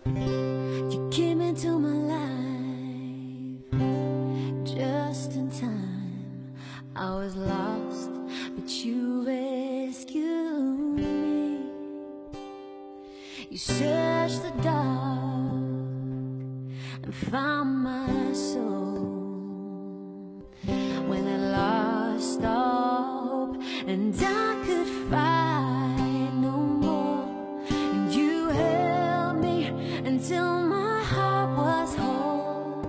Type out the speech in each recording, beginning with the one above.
You came into my life just in time. I was lost, but you rescued me. You searched the dark and found my soul when I lost all hope and I could fight no more. And you held me until my heart was whole,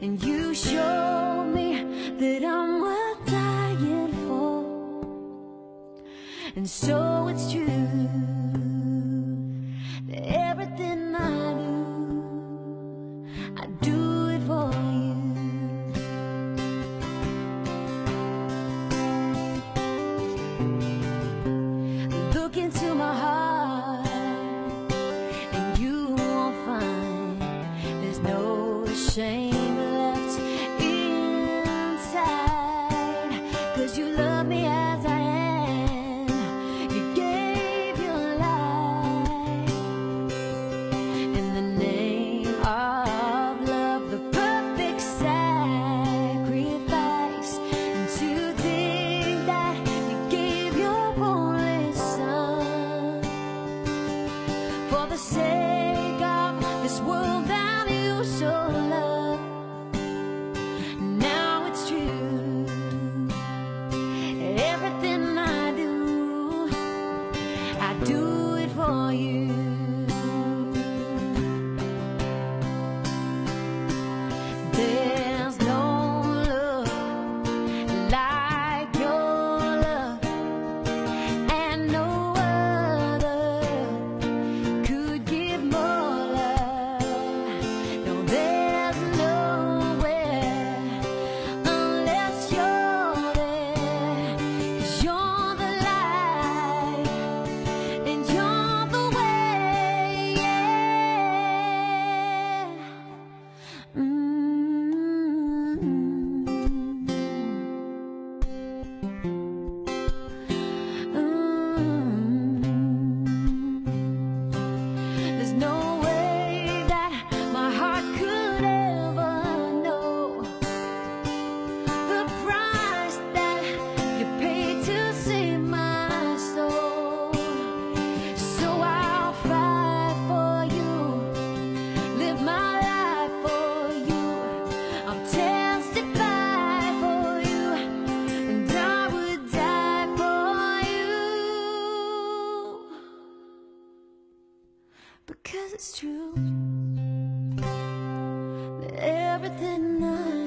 and you showed me that I'm worth dying for. And so it's true that everything I do it for you. Look into my heart and you won't find there's no shame left inside. 'Cause you love me as I am. You gave your life in the name of love, the perfect sacrifice. And to think that you gave your only son for the sake of this world that you so love. Now it's true, everything I do it for you. There's no love like your love, and no other could give more love. No, there's nowhere unless you're there. 'Cause you're the light and you're the way, yeah. There's no way that my heart could ever know the price that you paid to save my soul. So I'll fight for you, live my life for you. I'll testify for you, and I would die for you. Because it's true that everything I